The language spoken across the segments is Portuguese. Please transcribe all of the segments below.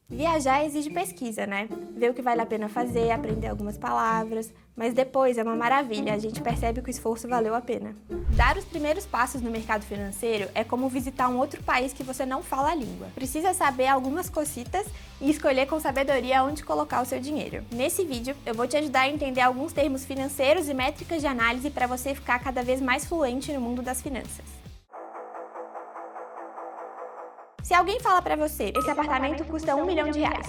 Viajar exige pesquisa, né? Ver o que vale a pena fazer, aprender algumas palavras, mas depois é uma maravilha, a gente percebe que o esforço valeu a pena. Dar os primeiros passos no mercado financeiro é como visitar um outro país que você não fala a língua. Precisa saber algumas cositas e escolher com sabedoria onde colocar o seu dinheiro. Nesse vídeo, eu vou te ajudar a entender alguns termos financeiros e métricas de análise para você ficar cada vez mais fluente no mundo das finanças. Se alguém fala pra você, esse apartamento custa R$1 milhão,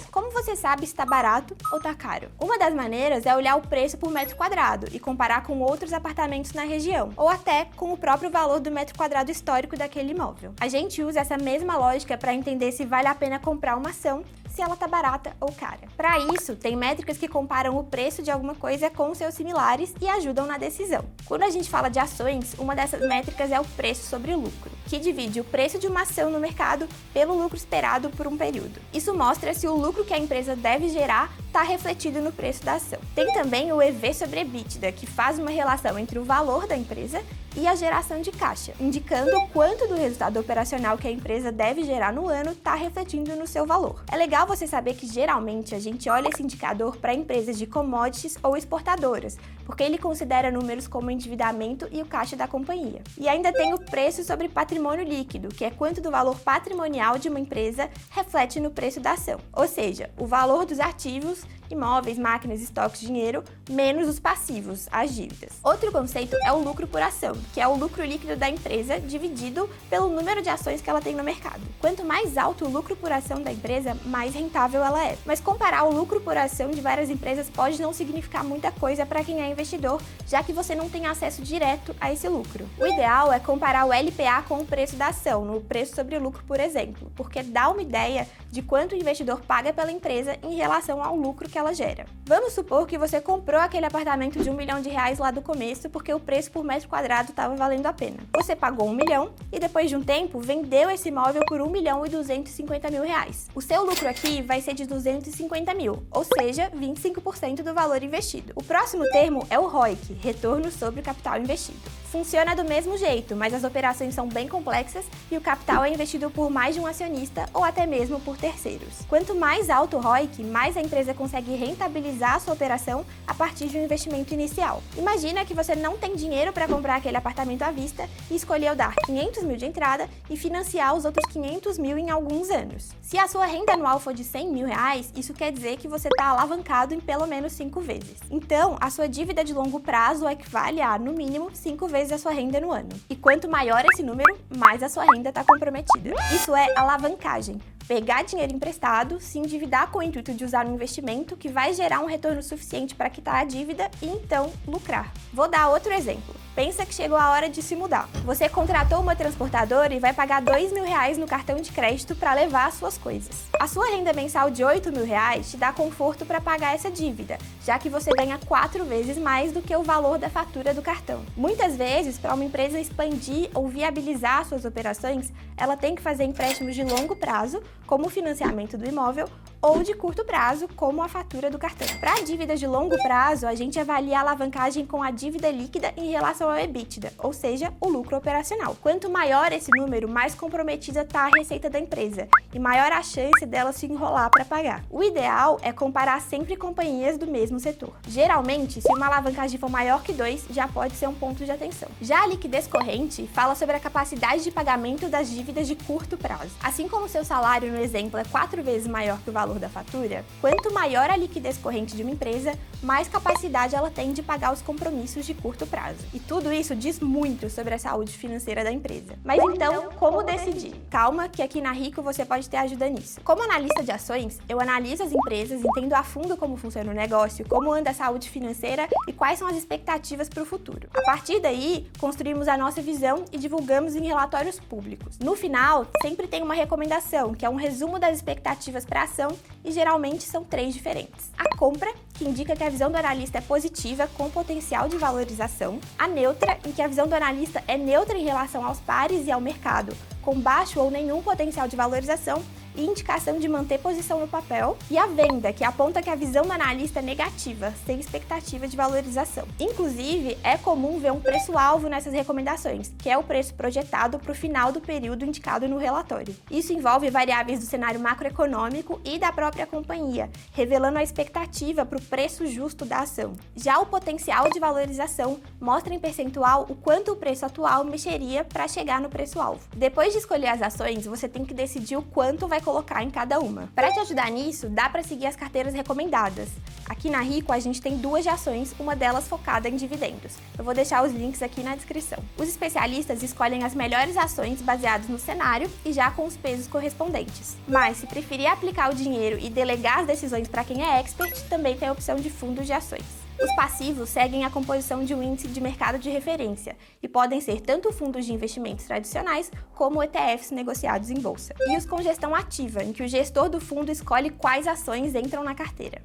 como você sabe se tá barato ou tá caro? Uma das maneiras é olhar o preço por metro quadrado e comparar com outros apartamentos na região, ou até com o próprio valor do metro quadrado histórico daquele imóvel. A gente usa essa mesma lógica para entender se vale a pena comprar uma ação, se ela tá barata ou cara. Para isso, tem métricas que comparam o preço de alguma coisa com seus similares e ajudam na decisão. Quando a gente fala de ações, uma dessas métricas é o preço sobre o lucro, que divide o preço de uma ação no mercado pelo lucro esperado por um período. Isso mostra se o lucro que a empresa deve gerar está refletido no preço da ação. Tem também o EV sobre EBITDA, que faz uma relação entre o valor da empresa e a geração de caixa, indicando quanto do resultado operacional que a empresa deve gerar no ano está refletindo no seu valor. É legal você saber que geralmente a gente olha esse indicador para empresas de commodities ou exportadoras, porque ele considera números como o endividamento e o caixa da companhia. E ainda tem o preço sobre patrimônio líquido, que é quanto do valor patrimonial de uma empresa reflete no preço da ação, ou seja, o valor dos ativos, imóveis, máquinas, estoques, dinheiro, menos os passivos, as dívidas. Outro conceito é o lucro por ação, que é o lucro líquido da empresa dividido pelo número de ações que ela tem no mercado. Quanto mais alto o lucro por ação da empresa, mais rentável ela é. Mas comparar o lucro por ação de várias empresas pode não significar muita coisa para quem é investidor, já que você não tem acesso direto a esse lucro. O ideal é comparar o LPA com o preço da ação, no preço sobre o lucro, por exemplo, porque dá uma ideia de quanto o investidor paga pela empresa em relação ao lucro que ela gera. Vamos supor que você comprou aquele apartamento de R$1 milhão lá do começo porque o preço por metro quadrado estava valendo a pena. Você pagou R$1 milhão e depois de um tempo vendeu esse imóvel por R$1.250.000. O seu lucro aqui vai ser de R$250 mil, ou seja, 25% do valor investido. O próximo termo é o ROIC, retorno sobre o capital investido. Funciona do mesmo jeito, mas as operações são bem complexas e o capital é investido por mais de um acionista ou até mesmo por terceiros. Quanto mais alto o ROIC, mais a empresa consegue rentabilizar a sua operação a partir de um investimento inicial. Imagina que você não tem dinheiro para comprar aquele apartamento à vista e escolheu dar 500 mil de entrada e financiar os outros 500 mil em alguns anos. Se a sua renda anual for de R$100 mil, isso quer dizer que você está alavancado em pelo menos 5 vezes. Então, a sua dívida de longo prazo equivale a, no mínimo, 5 vezes a sua renda no ano. E quanto maior esse número, mais a sua renda está comprometida. Isso é alavancagem. Pegar dinheiro emprestado, se endividar com o intuito de usar um investimento que vai gerar um retorno suficiente para quitar a dívida e então lucrar. Vou dar outro exemplo. Pensa que chegou a hora de se mudar. Você contratou uma transportadora e vai pagar R$2 mil no cartão de crédito para levar as suas coisas. A sua renda mensal de R$8 mil te dá conforto para pagar essa dívida, já que você ganha 4 vezes mais do que o valor da fatura do cartão. Muitas vezes, para uma empresa expandir ou viabilizar suas operações, ela tem que fazer empréstimos de longo prazo, como o financiamento do imóvel, ou de curto prazo, como a fatura do cartão. Para dívidas de longo prazo, a gente avalia a alavancagem com a dívida líquida em relação ao EBITDA, ou seja, o lucro operacional. Quanto maior esse número, mais comprometida está a receita da empresa e maior a chance dela se enrolar para pagar. O ideal é comparar sempre companhias do mesmo setor. Geralmente, se uma alavancagem for maior que 2, já pode ser um ponto de atenção. Já a liquidez corrente fala sobre a capacidade de pagamento das dívidas de curto prazo. Assim como o seu salário no exemplo é 4 vezes maior que o valor da fatura, quanto maior a liquidez corrente de uma empresa, mais capacidade ela tem de pagar os compromissos de curto prazo. E tudo isso diz muito sobre a saúde financeira da empresa. Mas então, como decidir? Calma, que aqui na Rico você pode ter ajuda nisso. Como analista de ações, eu analiso as empresas, entendo a fundo como funciona o negócio, como anda a saúde financeira e quais são as expectativas para o futuro. A partir daí, construímos a nossa visão e divulgamos em relatórios públicos. No final, sempre tem uma recomendação, que é um resumo das expectativas para a ação e geralmente são 3 diferentes. A compra, que indica que a visão do analista é positiva com potencial de valorização. A neutra, em que a visão do analista é neutra em relação aos pares e ao mercado, com baixo ou nenhum potencial de valorização. e indicação de manter posição no papel, e a venda, que aponta que a visão do analista é negativa, sem expectativa de valorização. Inclusive, é comum ver um preço-alvo nessas recomendações, que é o preço projetado para o final do período indicado no relatório. Isso envolve variáveis do cenário macroeconômico e da própria companhia, revelando a expectativa para o preço justo da ação. Já o potencial de valorização mostra em percentual o quanto o preço atual mexeria para chegar no preço-alvo. Depois de escolher as ações, você tem que decidir o quanto vai colocar em cada uma. Para te ajudar nisso, dá para seguir as carteiras recomendadas. Aqui na Rico a gente tem 2 de ações, uma delas focada em dividendos. Eu vou deixar os links aqui na descrição. Os especialistas escolhem as melhores ações baseadas no cenário e já com os pesos correspondentes. Mas se preferir aplicar o dinheiro e delegar as decisões para quem é expert, também tem a opção de fundos de ações. Os passivos seguem a composição de um índice de mercado de referência e podem ser tanto fundos de investimentos tradicionais como ETFs negociados em bolsa. E os com gestão ativa, em que o gestor do fundo escolhe quais ações entram na carteira.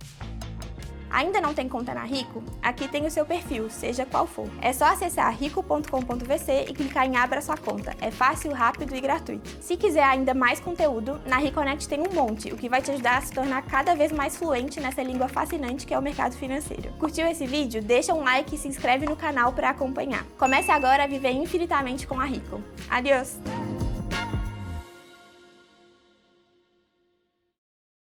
Ainda não tem conta na Rico? Aqui tem o seu perfil, seja qual for. É só acessar rico.com.vc e clicar em Abra sua conta. É fácil, rápido e gratuito. Se quiser ainda mais conteúdo, na Reconnect tem um monte, o que vai te ajudar a se tornar cada vez mais fluente nessa língua fascinante que é o mercado financeiro. Curtiu esse vídeo? Deixa um like e se inscreve no canal para acompanhar. Comece agora a viver infinitamente com a Rico. Adiós!